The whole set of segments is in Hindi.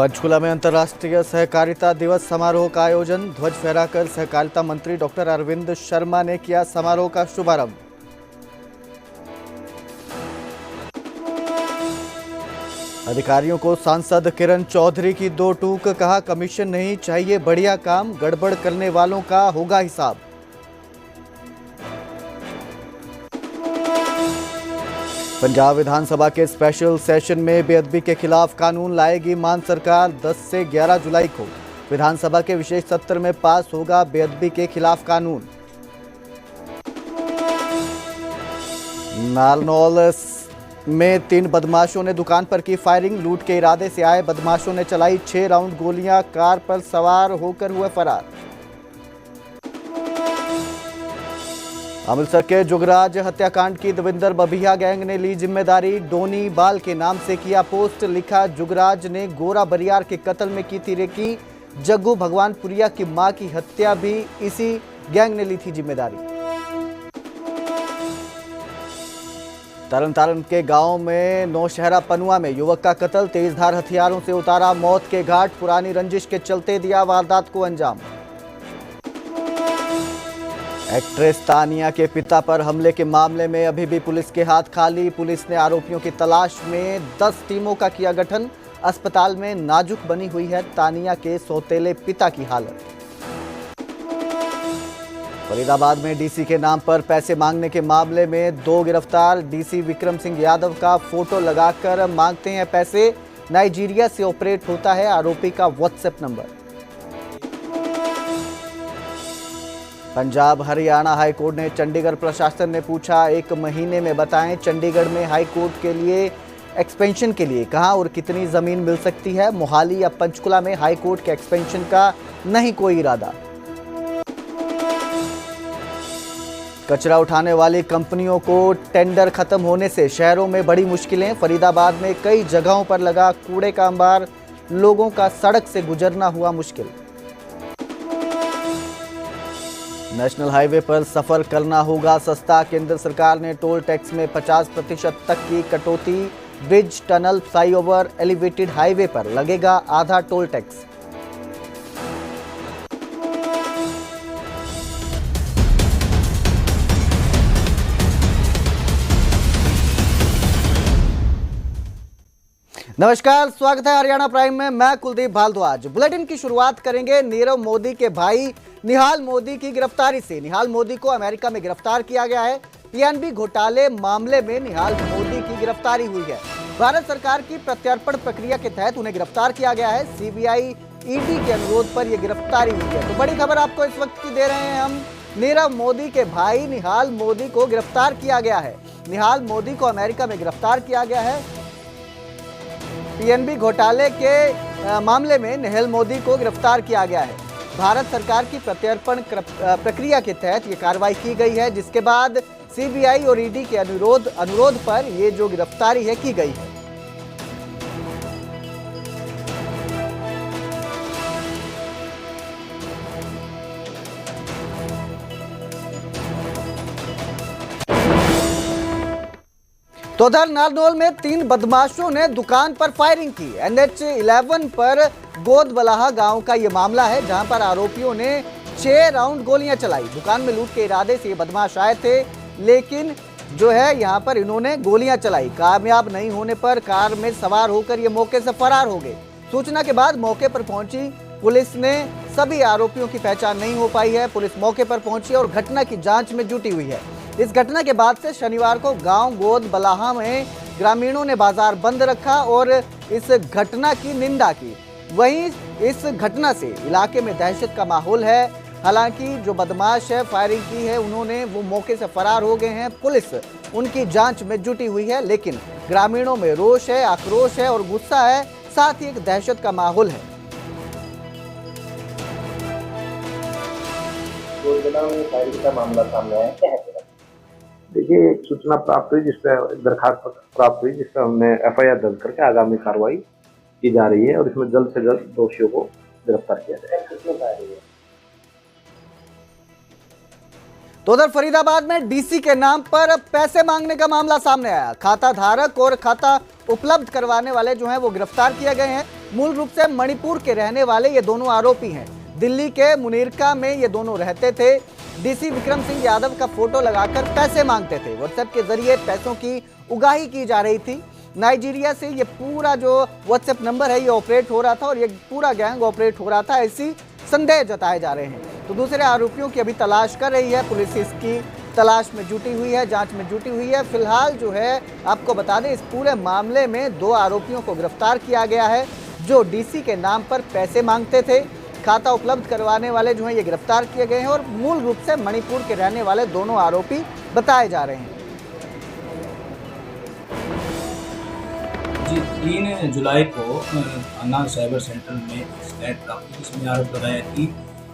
पंचकुला में अंतर्राष्ट्रीय सहकारिता दिवस समारोह का आयोजन। ध्वज फहराकर सहकारिता मंत्री डॉक्टर अरविंद शर्मा ने किया समारोह का शुभारंभ। अधिकारियों को सांसद किरण चौधरी की दो टूक, कहा कमीशन नहीं चाहिए बढ़िया काम, गड़बड़ करने वालों का होगा हिसाब। पंजाब विधानसभा के स्पेशल सेशन में बेअदबी के खिलाफ कानून लाएगी मान सरकार। 10 से 11 जुलाई को विधानसभा के विशेष सत्र में पास होगा बेअदबी के खिलाफ कानून। नारनौल में 3 बदमाशों ने दुकान पर की फायरिंग। लूट के इरादे से आए बदमाशों ने चलाई 6 राउंड गोलियां, कार पर सवार होकर हुए फरार। अमृतसर के जुगराज हत्याकांड की दविंदर बबिया गैंग ने ली जिम्मेदारी। डोनी बाल के नाम से किया पोस्ट, लिखा जुगराज ने गोरा बरियार के कत्ल में की थी रेकी। जग्गू भगवानपुरिया की मां की हत्या भी इसी गैंग ने ली थी जिम्मेदारी। तरन के गांव में नौशहरा पनुआ में युवक का कत्ल, तेजधार हथियारों से उतारा मौत के घाट। पुरानी रंजिश के चलते दिया वारदात को अंजाम। एक्ट्रेस तानिया के पिता पर हमले के मामले में अभी भी पुलिस के हाथ खाली। पुलिस ने आरोपियों की तलाश में 10 टीमों का किया गठन। अस्पताल में नाजुक बनी हुई है तानिया के सौतेले पिता की हालत। फरीदाबाद में डीसी के नाम पर पैसे मांगने के मामले में 2 गिरफ्तार। डीसी विक्रम सिंह यादव का फोटो लगाकर मांगते हैं पैसे। नाइजीरिया से ऑपरेट होता है आरोपी का WhatsApp number. Punjab Haryana high court ने चंडीगढ़ प्रशासन ने पूछा 1 महीने में बताएं चंडीगढ़ में हाईकोर्ट के लिए एक्सपेंशन के लिए कहां और कितनी जमीन मिल सकती है। मोहाली या पंचकुला में हाईकोर्ट के एक्सपेंशन का नहीं कोई इरादा। कचरा उठाने वाली कंपनियों को टेंडर खत्म होने से शहरों में बड़ी मुश्किलें। फरीदाबाद में कई जगहों पर लगा कूड़े का अंबार, लोगों का सड़क से गुजरना हुआ मुश्किल। नेशनल हाईवे पर सफर करना होगा सस्ता। केंद्र सरकार ने टोल टैक्स में 50% तक की कटौती। Bridge, tunnel, flyover, elevated highway पर लगेगा आधा टोल टैक्स। नमस्कार, स्वागत है हरियाणा प्राइम में। मैं कुलदीप भारद्वाज। बुलेटिन की शुरुआत करेंगे नीरव मोदी के भाई निहाल मोदी की गिरफ्तारी से। निहाल मोदी को अमेरिका में गिरफ्तार किया गया है। पीएनबी घोटाले मामले में निहाल मोदी की गिरफ्तारी हुई है। भारत सरकार की प्रत्यर्पण प्रक्रिया के तहत उन्हें गिरफ्तार किया गया है। सीबीआई ईडी के अनुरोध पर यह गिरफ्तारी हुई है। तो बड़ी खबर आपको इस वक्त की दे रहे हैं हम। नीरव मोदी के भाई निहाल मोदी को गिरफ्तार किया गया है। निहाल मोदी को अमेरिका में गिरफ्तार किया गया है। पीएनबी घोटाले के मामले में निहाल मोदी को गिरफ्तार किया गया है। भारत सरकार की प्रत्यर्पण प्रक्रिया के तहत ये कार्रवाई की गई है, जिसके बाद सीबीआई और ईडी के अनुरोध पर ये जो गिरफ्तारी है की गई है। तो उधर नारनौल में 3 बदमाशों ने दुकान पर फायरिंग की। NH11 पर गोदबलाहा गांव का यह मामला है, जहां पर आरोपियों ने 6 राउंड गोलियां चलाई। दुकान में लूट के इरादे से ये बदमाश आए थे, लेकिन जो है यहां पर इन्होंने गोलियां चलाई। कामयाब नहीं होने पर कार में सवार होकर ये मौके से फरार हो गए। सूचना के बाद मौके पर पहुंची पुलिस ने सभी आरोपियों की पहचान नहीं हो पाई है। पुलिस मौके पर पहुंची और घटना की जांच में जुटी हुई है। इस घटना के बाद से शनिवार को गांव गोदबलाहा में ग्रामीणों ने बाजार बंद रखा और इस घटना की निंदा की। वहीं इस घटना से इलाके में दहशत का माहौल है। हालांकि जो बदमाश है फायरिंग की है उन्होंने वो मौके से फरार हो गए हैं। पुलिस उनकी जांच में जुटी हुई है, लेकिन ग्रामीणों में रोष है, आक्रोश है और गुस्सा है, साथ ही एक दहशत का माहौल है। फायरिंग का मामला सामने आया, क्या है? देखिए, एक सूचना प्राप्त हुई, जिसपे दरखास्त प्राप्त हुई, जिसपे हमने एफआईआर दर्ज करके आगामी कार्रवाई की जा रही है और इसमें जल्द से जल्द दोषियों को गिरफ्तार किया जाएगा। तो उधर फरीदाबाद में डीसी के नाम पर पैसे मांगने का मामला सामने आया। खाता धारक और खाता उपलब्ध करवाने वाले जो हैं वो गिरफ्तार किए गए हैं। मूल रूप से मणिपुर के रहने वाले ये दोनों आरोपी हैं। दिल्ली के मुनीरका में ये दोनों रहते थे। डीसी विक्रम सिंह यादव का फोटो लगाकर पैसे मांगते थे। व्हाट्सएप के जरिए पैसों की उगाही की जा रही थी। नाइजीरिया से ये पूरा जो व्हाट्सएप नंबर है ये ऑपरेट हो रहा था और ये पूरा गैंग ऑपरेट हो रहा था, ऐसी संदेह जताए जा रहे हैं। तो दूसरे आरोपियों की अभी तलाश कर रही है पुलिस, इसकी तलाश में जुटी हुई है, जांच में जुटी हुई है। फिलहाल जो है आपको बता दें, इस पूरे मामले में 2 आरोपियों को गिरफ्तार किया गया है जो डीसी के नाम पर पैसे मांगते थे। खाता उपलब्ध करवाने वाले जो हैं ये गिरफ्तार किए गए हैं और मूल रूप से मणिपुर के रहने वाले दोनों आरोपी बताए जा रहे हैं। जी 3 जुलाई को थाना साइबर सेंटर में शिकायत प्राप्त हुई, जिसमें आरोप लगाया कि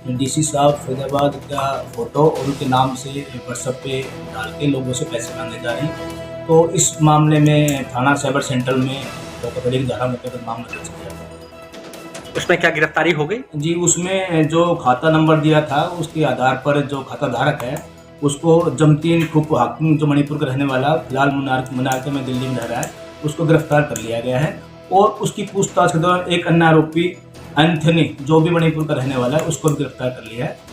डीसी साहब फरीदाबाद का फोटो और उनके नाम से व्हाट्सएप पे डाल के लोगों से पैसे मांगे जा रहे हैं। तो इस मामले में थाना साइबर सेंटर में धोखाधड़ी की धारा में मामला दर्ज किया गया। उसमें क्या गिरफ्तारी हो गई? जी उसमें जो खाता नंबर दिया था उसके आधार पर जो खाता धारक है उसको जमतीन खुप हाकिम, जो मणिपुर का रहने वाला फिलहाल मुनारके में दिल्ली में रह रहा है, उसको गिरफ्तार कर लिया गया है। और उसकी पूछताछ के दौरान एक अन्य आरोपी एंथनी, जो भी मणिपुर का रहने वाला है, उसको भी गिरफ्तार कर लिया है।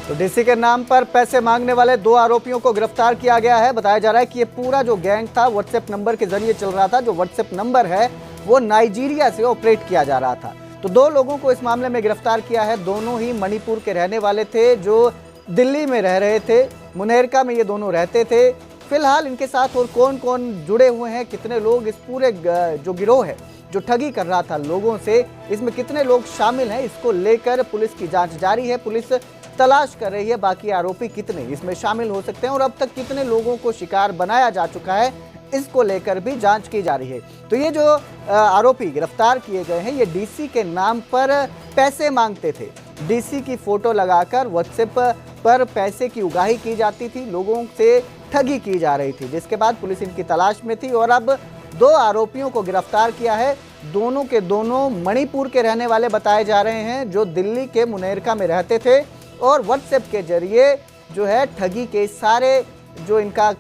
तो डीसी के नाम पर पैसे मांगने वाले 2 आरोपियों को गिरफ्तार किया गया है। बताया जा रहा है कि ये पूरा जो गैंग था व्हाट्सएप नंबर के जरिए चल रहा था। जो व्हाट्सएप नंबर है वो नाइजीरिया से ऑपरेट किया जा रहा था। तो 2 लोगों को इस मामले में गिरफ्तार किया है। दोनों ही मणिपुर के रहने वाले थे जो दिल्ली में रह रहे थे। मुनेरका में ये दोनों रहते थे। फिलहाल इनके साथ और कौन कौन जुड़े हुए हैं, कितने लोग इस पूरे जो गिरोह है जो ठगी कर रहा था लोगों से, इसमें कितने लोग शामिल हैं, इसको लेकर पुलिस की जांच जारी है। पुलिस तलाश कर रही है बाकी आरोपी कितने इसमें शामिल हो सकते हैं और अब तक कितने लोगों को शिकार बनाया जा चुका है, इसको लेकर भी जांच की जा रही है। तो ये जो आरोपी गिरफ्तार किए गए हैं ये डीसी के नाम पर पैसे मांगते थे। डीसी की फोटो लगाकर व्हाट्सएप पर पैसे की उगाही की जाती थी, लोगों से ठगी की जा रही थी, जिसके बाद पुलिस इनकी तलाश में थी और अब 2 आरोपियों को गिरफ्तार किया है। दोनों के दोनों मणिपुर के रहने वाले बताए जा रहे हैं जो दिल्ली के मुनेरका में रहते थे और व्हाट्सएप के जरिए जो है ठगी के सारे जो इनका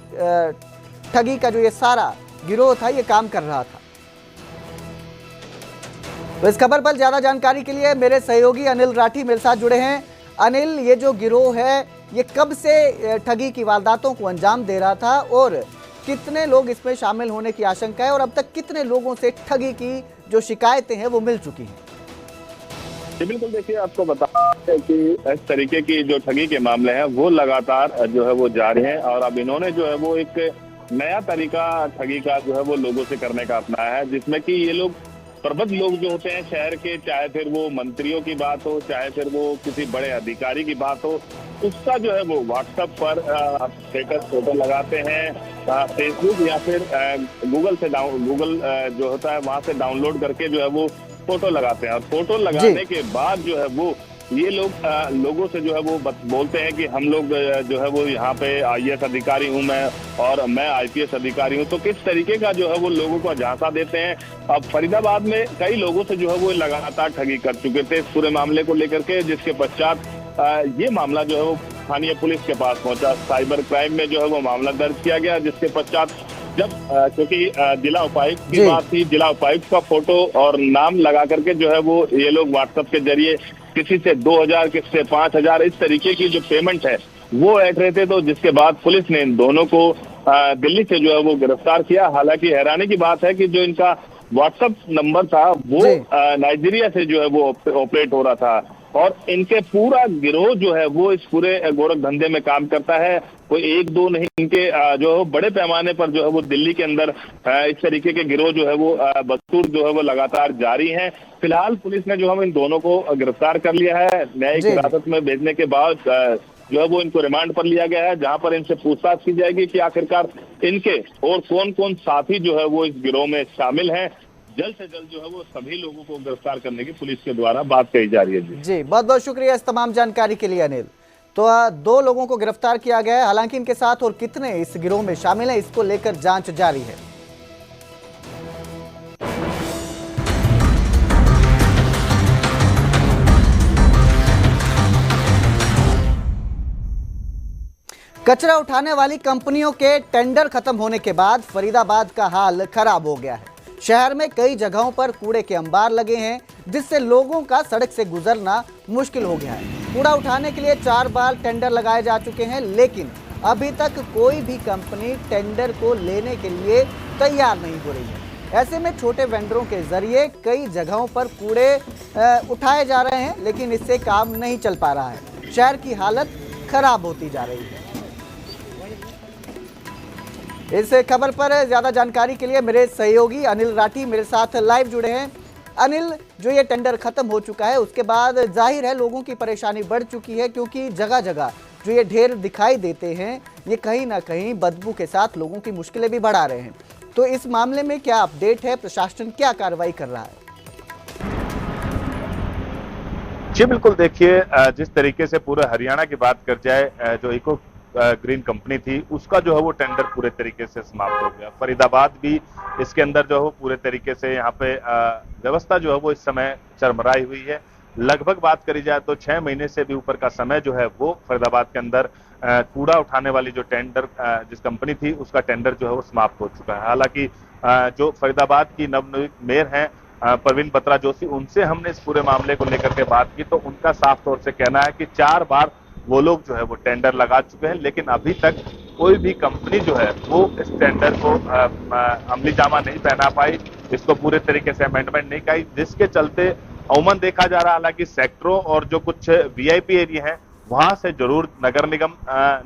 ठगी का जो ये सारा गिरोह था ये काम कर रहा था। तो इस खबर पर ज्यादा जानकारी के लिए मेरे सहयोगी अनिल राठी मेरे साथ जुड़े हैं। अनिल, ये जो गिरोह है ये कब से ठगी की वारदातों को अंजाम दे रहा था और कितने लोग इसमें शामिल होने की आशंका है और अब तक कितने लोगों से ठगी की जो शिकायतें हैं वो मिल चुकी हैं? जी बिल्कुल, देखिए आपको बता दें कि इस तरीके की जो ठगी के मामले हैं वो लगातार जो है वो जारी हैं और अब इन्होंने जो है वो एक नया तरीका ठगी का जो है वो लोगों से करने का अपनाया है, जिसमें कि ये लोग प्रबुद्ध लोग जो होते हैं शहर के, चाहे फिर वो मंत्रियों की बात हो, चाहे फिर वो किसी बड़े अधिकारी की बात हो, उसका जो है वो व्हाट्सएप पर स्टेटस फोटो लगाते हैं। फेसबुक या फिर गूगल जो होता है वहां से डाउनलोड करके जो है वो फोटो लगाते हैं और फोटो लगाने के बाद जो है वो ये लोग लोगों से जो है वो बोलते हैं कि हम लोग जो है वो यहाँ पे IAS अधिकारी हूँ मैं और मैं IPS अधिकारी हूँ। तो किस तरीके का जो है वो लोगों को झांसा देते हैं। अब फरीदाबाद में कई लोगों से जो है वो लगातार ठगी कर चुके थे इस पूरे मामले को लेकर के, जिसके पश्चात ये मामला जो है वो स्थानीय पुलिस के पास पहुंचा। साइबर क्राइम में जो है वो मामला दर्ज किया गया, जिसके पश्चात जब क्योंकि जिला उपायुक्त की बात थी, जिला उपायुक्त का फोटो और नाम लगा करके जो है वो ये लोग व्हाट्सएप के जरिए किसी से 2000 किसी से 5000 इस तरीके की जो पेमेंट है वो ऐड रहे थे। तो जिसके बाद पुलिस ने इन दोनों को दिल्ली से जो है वो गिरफ्तार किया। हालांकि हैरानी की बात है कि जो इनका व्हाट्सएप नंबर था वो नाइजीरिया से जो है वो ऑपरेट हो रहा था और इनके पूरा गिरोह जो है वो इस पूरे गोरख धंधे में काम करता है। कोई 1-2 नहीं, इनके जो बड़े पैमाने पर जो है वो दिल्ली के अंदर इस तरीके के गिरोह जो है वो बदसूर जो है वो लगातार जारी हैं। फिलहाल पुलिस ने जो हम इन दोनों को गिरफ्तार कर लिया है। न्यायिक हिरासत में भेजने के बाद जो है वो इनको रिमांड पर लिया गया है, जहां पर इनसे पूछताछ की जाएगी कि आखिरकार इनके और कौन कौन साथी जो है वो इस गिरोह में शामिल हैं। जल्द से जल्द जो है वो सभी लोगों को गिरफ्तार करने की पुलिस के द्वारा बात कही जा रही है। जी बहुत बहुत शुक्रिया इस तमाम जानकारी के लिए अनिल। तो 2 लोगों को गिरफ्तार किया गया है, हालांकि इनके साथ और कितने इस गिरोह में शामिल हैं इसको लेकर जांच जारी है। कचरा उठाने वाली कंपनियों के टेंडर खत्म होने के बाद फरीदाबाद का हाल खराब हो गया है। शहर में कई जगहों पर कूड़े के अंबार लगे हैं, जिससे लोगों का सड़क से गुजरना मुश्किल हो गया है। कूड़ा उठाने के लिए 4 बार टेंडर लगाए जा चुके हैं, लेकिन अभी तक कोई भी कंपनी टेंडर को लेने के लिए तैयार नहीं हो रही है। ऐसे में छोटे वेंडरों के जरिए कई जगहों पर कूड़े उठाए जा रहे हैं, लेकिन इससे काम नहीं चल पा रहा है। शहर की हालत खराब होती जा रही है। इस खबर पर ज्यादा जानकारी के लिए मेरे सहयोगी अनिल राठी मेरे साथ लाइव जुड़े हैं। अनिल, जो ये टेंडर खत्म हो चुका है उसके बाद जाहिर है लोगों की परेशानी बढ़ चुकी है, क्योंकि जगह जगह जो ये ढेर दिखाई देते हैं ये कहीं ना कहीं बदबू के साथ लोगों की मुश्किलें भी बढ़ा रहे हैं। तो इस मामले में क्या अपडेट है, प्रशासन क्या कार्रवाई कर रहा है? जी बिल्कुल, देखिए जिस तरीके से पूरे हरियाणा की बात कर जाए, जो इको ग्रीन कंपनी थी उसका जो है वो टेंडर पूरे तरीके से समाप्त हो गया। फरीदाबाद भी इसके अंदर जो है वो पूरे तरीके से यहाँ पे व्यवस्था जो है वो इस समय चरमराई हुई है। लगभग बात करी जाए तो 6 महीने से भी ऊपर का समय जो है वो फरीदाबाद के अंदर कूड़ा उठाने वाली जो टेंडर जिस कंपनी थी उसका टेंडर जो है वो समाप्त हो चुका है। हालांकि जो फरीदाबाद की नवनियुक्त मेयर हैं परवीन बत्रा जोशी, उनसे हमने इस पूरे मामले को लेकर के बात की तो उनका साफ तौर से कहना है कि 4 बार वो लोग जो है वो टेंडर लगा चुके हैं, लेकिन अभी तक कोई भी कंपनी जो है वो इस टेंडर को अमली जामा नहीं पहना पाई, इसको पूरे तरीके से अमेंडमेंट नहीं की, जिसके चलते अमूमन देखा जा रहा है। हालांकि सेक्टरों और जो कुछ वीआईपी एरिया हैं वहां से जरूर नगर निगम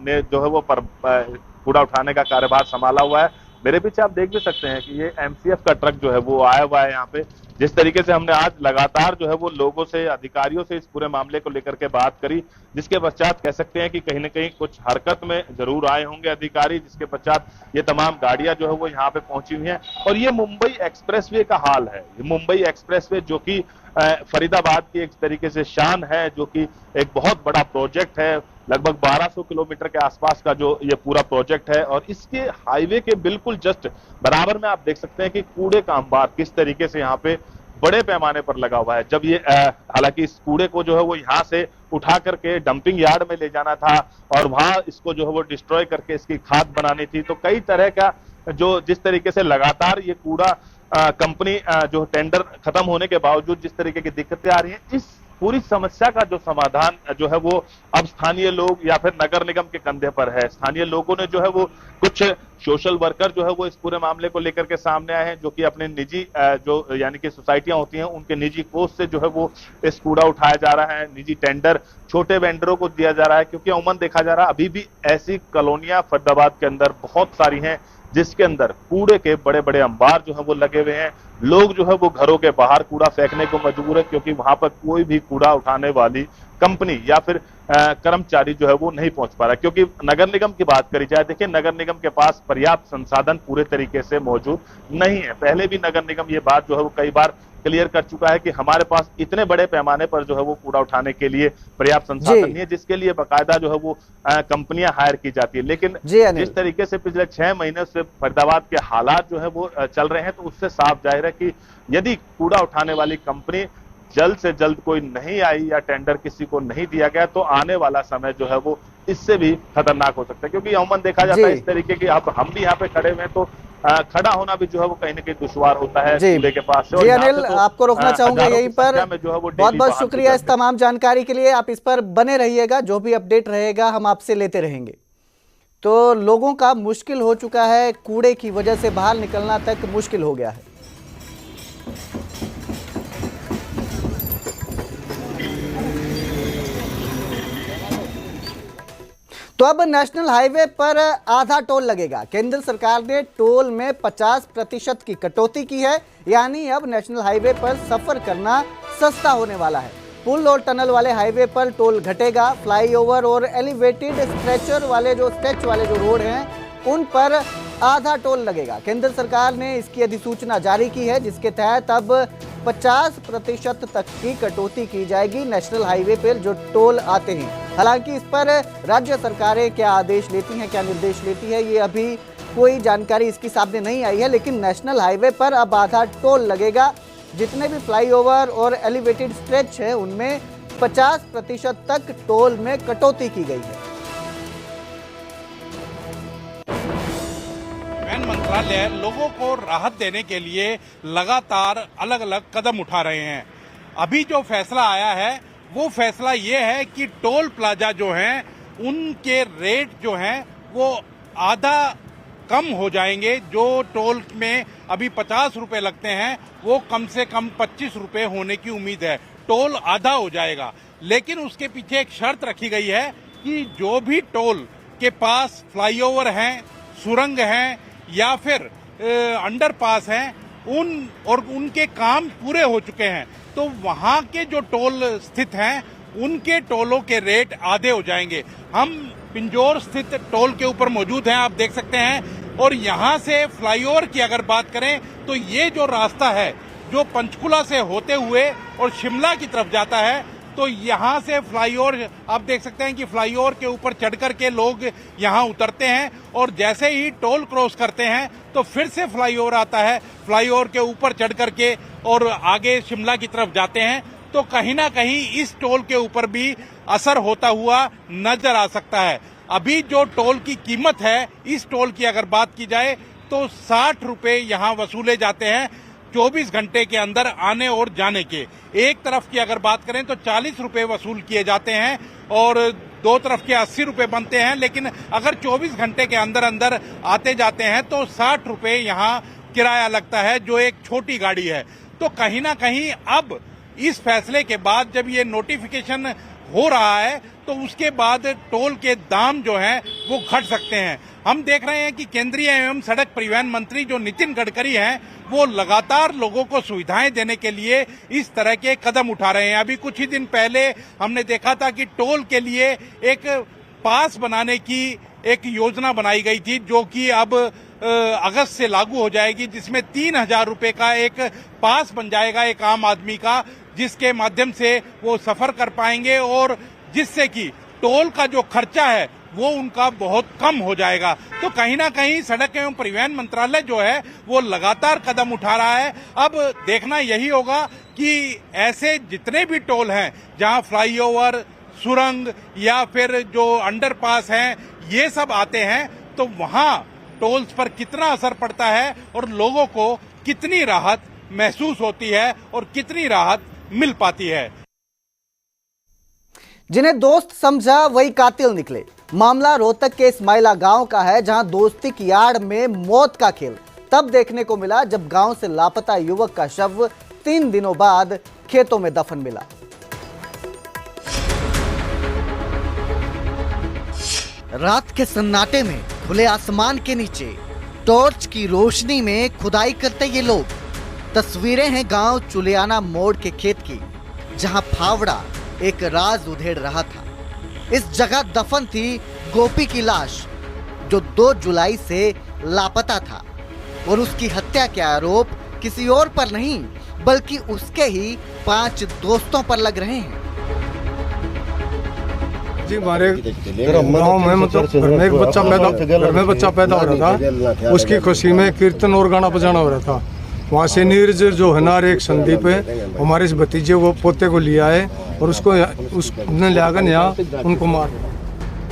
ने जो है वो कूड़ा उठाने का कार्यभार संभाला हुआ है। मेरे पीछे आप देख भी सकते हैं कि ये एमसीएफ का ट्रक जो है वो आया हुआ है यहाँ पे। जिस तरीके से हमने आज लगातार जो है वो लोगों से, अधिकारियों से इस पूरे मामले को लेकर के बात करी, जिसके पश्चात कह सकते हैं कि कहीं ना कहीं कुछ हरकत में जरूर आए होंगे अधिकारी, जिसके पश्चात ये तमाम गाड़ियां जो है वो यहाँ पे पहुंची हुई हैं। और ये मुंबई एक्सप्रेसवे का हाल है। ये मुंबई एक्सप्रेसवे जो कि फरीदाबाद की एक तरीके से शान है, जो कि एक बहुत बड़ा प्रोजेक्ट है, लगभग 1200 किलोमीटर के आसपास का जो ये पूरा प्रोजेक्ट है। और इसके हाईवे के बिल्कुल जस्ट बराबर में आप देख सकते हैं कि कूड़े का अंबार किस तरीके से यहाँ पे बड़े पैमाने पर लगा हुआ है। जब ये हालांकि इस कूड़े को जो है वो यहाँ से उठा करके डंपिंग यार्ड में ले जाना था और वहां इसको जो है वो डिस्ट्रॉय करके इसकी खाद बनानी थी। तो कई तरह का जो जिस तरीके से लगातार ये कूड़ा कंपनी जो टेंडर खत्म होने के बावजूद जिस तरीके की दिक्कतें आ रही हैं, इस पूरी समस्या का जो समाधान जो है वो अब स्थानीय लोग या फिर नगर निगम के कंधे पर है। स्थानीय लोगों ने जो है वो कुछ सोशल वर्कर जो है वो इस पूरे मामले को लेकर के सामने आए हैं, जो कि अपने निजी जो यानी कि सोसाइटियां होती हैं उनके निजी कोष से जो है वो इस कूड़ा उठाया जा रहा है। निजी टेंडर छोटे वेंडरों को दिया जा रहा है, क्योंकि अमूमन देखा जा रहा है अभी भी ऐसी कॉलोनियां फरीदाबाद के अंदर बहुत सारी हैं जिसके अंदर कूड़े के बड़े बड़े अंबार जो है वो लगे हुए हैं। लोग जो है वो घरों के बाहर कूड़ा फेंकने को मजबूर है, क्योंकि वहां पर कोई भी कूड़ा उठाने वाली कंपनी या फिर कर्मचारी जो है वो नहीं पहुंच पा रहा। क्योंकि नगर निगम की बात करी जाए, देखिए नगर निगम के पास पर्याप्त संसाधन पूरे तरीके से मौजूद नहीं है। पहले भी नगर निगम ये बात जो है वो कई बार क्लियर कर चुका है कि हमारे पास इतने बड़े पैमाने पर जो है वो कूड़ा उठाने के लिए पर्याप्त संसाधन नहीं है, जिसके लिए बाकायदा जो है वो कंपनियां हायर की जाती है। लेकिन जिस तरीके से पिछले 6 महीने से फरीदाबाद के हालात जो है वो चल रहे हैं, तो उससे साफ जाहिर है कि यदि कूड़ा उठाने वाली कंपनी जल्द से जल्द कोई नहीं आई या टेंडर किसी को नहीं दिया गया, तो आने वाला समय जो है वो इससे भी खतरनाक हो सकता है। क्योंकि अमूमन देखा जाता है इस तरीके की, अब हम भी यहाँ पे खड़े हुए हैं तो खड़ा होना भी जो है वो कहीं ना कहीं दुश्वार होता है कूड़े के पास से। जी अनिल, आपको रोकना चाहूंगा यहीं पर। बहुत बहुत शुक्रिया इस तमाम जानकारी के लिए। आप इस पर बने रहिएगा, जो भी अपडेट रहेगा हम आपसे लेते रहेंगे। तो लोगों का मुश्किल हो चुका है, कूड़े की वजह से बाहर निकलना तक मुश्किल हो गया है। तो अब नेशनल हाईवे पर आधा टोल लगेगा। केंद्र सरकार ने टोल में 50% की कटौती की है, यानी अब नेशनल हाईवे पर सफर करना सस्ता होने वाला है। पुल और टनल वाले हाईवे पर टोल घटेगा। फ्लाईओवर और एलिवेटेड स्ट्रेच वाले जो रोड हैं उन पर आधा टोल लगेगा। केंद्र सरकार ने इसकी अधिसूचना जारी की है, जिसके तहत अब 50% तक की कटौती की जाएगी नेशनल हाईवे पर जो टोल आते हैं। हालांकि इस पर राज्य सरकारें क्या आदेश लेती हैं, क्या निर्देश लेती है, ये अभी कोई जानकारी इसकी सामने नहीं आई है। लेकिन नेशनल हाईवे पर अब आधा टोल लगेगा। जितने भी फ्लाईओवर और एलिवेटेड स्ट्रेच है उनमें 50% तक टोल में कटौती की गई है। परिवहन मंत्रालय लोगों को राहत देने के लिए लगातार अलग अलग कदम उठा रहे हैं। अभी जो फैसला आया है वो फैसला ये है कि टोल प्लाजा जो हैं उनके रेट जो हैं वो आधा कम हो जाएंगे। जो टोल में अभी 50 रुपए लगते हैं वो कम से कम 25 रुपए होने की उम्मीद है। टोल आधा हो जाएगा, लेकिन उसके पीछे एक शर्त रखी गई है कि जो भी टोल के पास फ्लाईओवर हैं, सुरंग हैं या फिर अंडरपास हैं उनके काम पूरे हो चुके हैं, तो वहां के जो टोल स्थित हैं उनके टोलों के रेट आधे हो जाएंगे। हम पिंजौर स्थित टोल के ऊपर मौजूद हैं, आप देख सकते हैं। और यहां से फ्लाईओवर की अगर बात करें तो ये जो रास्ता है जो पंचकुला से होते हुए और शिमला की तरफ जाता है, तो यहाँ से फ्लाईओवर आप देख सकते हैं कि फ्लाईओवर के ऊपर चढ़ करके लोग यहाँ उतरते हैं और जैसे ही टोल क्रॉस करते हैं तो फिर से फ्लाईओवर आता है। फ्लाईओवर के ऊपर चढ़ करके और आगे शिमला की तरफ जाते हैं, तो कहीं ना कहीं इस टोल के ऊपर भी असर होता हुआ नजर आ सकता है। अभी जो टोल की कीमत है, इस टोल की अगर बात की जाए तो 60 रुपए यहाँ वसूले जाते हैं 24 घंटे के अंदर आने और जाने के। एक तरफ की अगर बात करें तो 40 रुपए वसूल किए जाते हैं और दो तरफ के 80 रुपए बनते हैं, लेकिन अगर 24 घंटे के अंदर अंदर आते जाते हैं तो 60 रुपए यहाँ किराया लगता है, जो एक छोटी गाड़ी है। तो कहीं ना कहीं अब इस फैसले के बाद जब ये नोटिफिकेशन हो रहा है तो उसके बाद टोल के दाम जो हैं वो घट सकते हैं। हम देख रहे हैं कि केंद्रीय एवं सड़क परिवहन मंत्री जो नितिन गडकरी हैं वो लगातार लोगों को सुविधाएं देने के लिए इस तरह के कदम उठा रहे हैं। अभी कुछ ही दिन पहले हमने देखा था कि टोल के लिए एक पास बनाने की एक योजना बनाई गई थी, जो कि अब अगस्त से लागू हो जाएगी, जिसमें 3000 रुपए का एक पास बन जाएगा एक आम आदमी का, जिसके माध्यम से वो सफर कर पाएंगे और जिससे कि टोल का जो खर्चा है वो उनका बहुत कम हो जाएगा। तो कहीं ना कहीं सड़क एवं परिवहन मंत्रालय जो है वो लगातार कदम उठा रहा है। अब देखना यही होगा कि ऐसे जितने भी टोल हैं जहां फ्लाईओवर, सुरंग या फिर जो अंडरपास हैं ये सब आते हैं, तो वहां टोल्स पर कितना असर पड़ता है और लोगों को कितनी राहत महसूस होती है और कितनी राहत मिल पाती है। जिन्हें दोस्त समझा वही कातिल निकले। मामला रोहतक के इस्माइला गांव का है, जहां दोस्ती की आड़ में मौत का खेल तब देखने को मिला जब गांव से लापता युवक का शव 3 दिनों बाद खेतों में दफन मिला। रात के सन्नाटे में खुले आसमान के नीचे टॉर्च की रोशनी में खुदाई करते ये लोग। तस्वीरें हैं गांव चुलियाना मोड़ के खेत की, जहां फावड़ा एक राज उधेड़ रहा था। इस जगह दफन थी गोपी की लाश, जो 2 जुलाई से लापता था और उसकी हत्या के आरोप किसी और पर नहीं बल्कि उसके ही 5 दोस्तों पर लग रहे हैं। जी, हमारे गांव में मतलब घर में बच्चा पैदा हो रहा था, उसकी खुशी में कीर्तन और गाना बजाना हो रहा था। वहाँ से नीरज जो है ना, एक संदीप है, हमारे इस भतीजे को पोते को लिया है और उसने लाकर यहाँ उनको मार।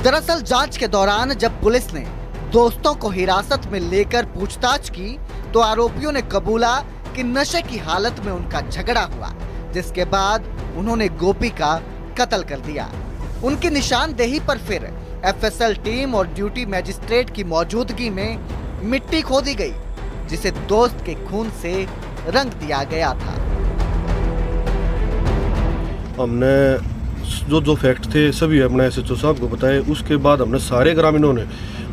दरअसल जांच के दौरान जब पुलिस ने दोस्तों को हिरासत में लेकर पूछताछ की तो आरोपियों ने कबूला कि नशे की हालत में उनका झगड़ा हुआ, जिसके बाद उन्होंने गोपी का कत्ल कर दिया। उनकी निशानदेही पर फिर एफएसएल टीम और ड्यूटी मजिस्ट्रेट की मौजूदगी में मिट्टी खोदी गई, जिसे दोस्त के खून से रंग दिया गया था। हमने जो फैक्ट थे सभी अपने एसएचओ साहब को बताए। उसके बाद हमने सारे ग्रामीणों ने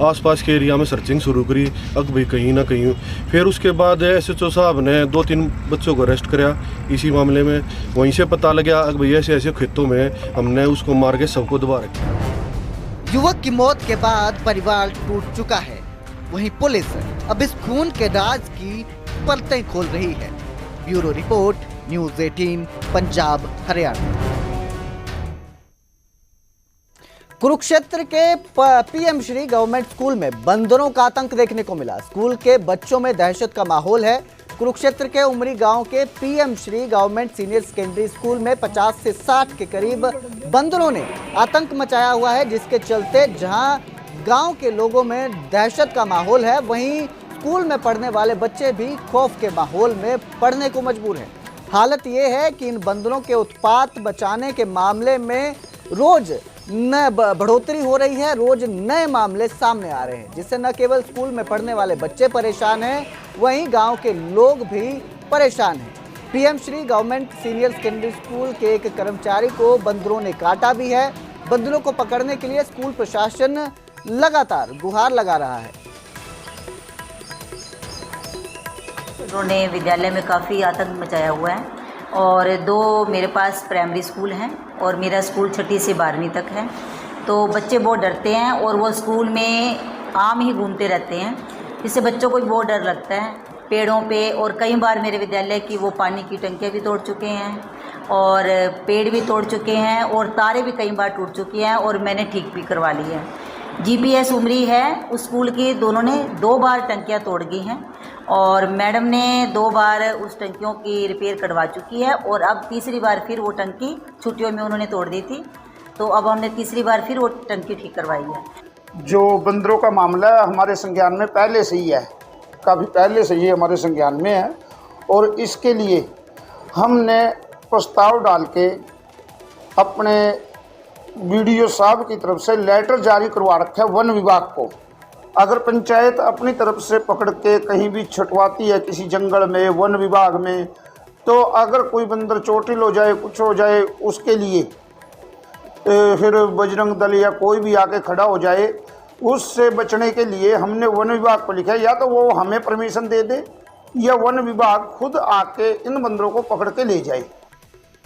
आसपास के एरिया में सर्चिंग शुरू करी, अब भी कहीं ना कहीं। फिर उसके बाद एसएचओ साहब ने 2-3 बच्चों को अरेस्ट कराया इसी मामले में। वहीं से पता लगा कि भैया ऐसे खेतों में हमने उसको मार के सबको दबा रखा। युवक की मौत के बाद परिवार टूट चुका है, वहीं पुलिस अब इस खून के राज की परतें खोल रही है। Bureau report, news 18 Punjab Haryana. Kurukshetra के पीएम श्री गवर्नमेंट स्कूल में बंदरों का आतंक देखने को मिला। स्कूल के बच्चों में दहशत का माहौल है। कुरुक्षेत्र के उमरी गांव के PM Shri government senior secondary school में 50 से 60 के करीब बंदरों ने आतंक मचाया हुआ है, जिसके चलते जहां गांव के लोगों में दहशत का माहौल है, वहीं स्कूल में पढ़ने वाले बच्चे भी खौफ के माहौल में पढ़ने को मजबूर हैं। हालत ये है कि इन बंदरों के उत्पात बचाने के मामले में रोज नए बढ़ोतरी हो रही है, रोज नए मामले सामने आ रहे हैं, जिससे न केवल स्कूल में पढ़ने वाले बच्चे परेशान हैं, वहीं गांव के लोग भी परेशान हैं। PM Shri government senior secondary school के एक कर्मचारी को बंदरों ने काटा भी है। बंदरों को पकड़ने के लिए स्कूल प्रशासन लगातार गुहार लगा रहा है। उन्होंने विद्यालय में काफ़ी आतंक मचाया हुआ है और 2 मेरे पास प्राइमरी स्कूल हैं और मेरा स्कूल 6ठी से 12वीं तक है। तो बच्चे बहुत डरते हैं और वो स्कूल में आम ही घूमते रहते हैं, जिससे बच्चों को भी बहुत डर लगता है पेड़ों पे। और कई बार मेरे विद्यालय की वो पानी की टंकियाँ भी तोड़ चुके हैं और पेड़ भी तोड़ चुके हैं और तारें भी कई बार टूट चुकी हैं और मैंने ठीक भी करवा ली है। जीपीएस उमरी है उस स्कूल की, दोनों ने 2 बार टंकियाँ तोड़ गई हैं और मैडम ने 2 बार उस टंकियों की रिपेयर करवा चुकी है और अब तीसरी बार फिर वो टंकी छुट्टियों में उन्होंने तोड़ दी थी, तो अब हमने तीसरी बार फिर वो टंकी ठीक करवाई है। जो बंदरों का मामला हमारे संज्ञान में पहले से ही है, काफ़ी पहले से ही हमारे संज्ञान में है और इसके लिए हमने प्रस्ताव डाल के अपने बीडीओ साहब की तरफ से लेटर जारी करवा रखा है वन विभाग को। अगर पंचायत अपनी तरफ से पकड़ के कहीं भी छुटवाती है किसी जंगल में, वन विभाग में, तो अगर कोई बंदर चोटिल हो जाए, कुछ हो जाए, उसके लिए फिर बजरंग दल या कोई भी आके खड़ा हो जाए, उससे बचने के लिए हमने वन विभाग को लिखा है या तो वो हमें परमिशन दे दे या वन विभाग खुद आके इन बंदरों को पकड़ के ले जाए।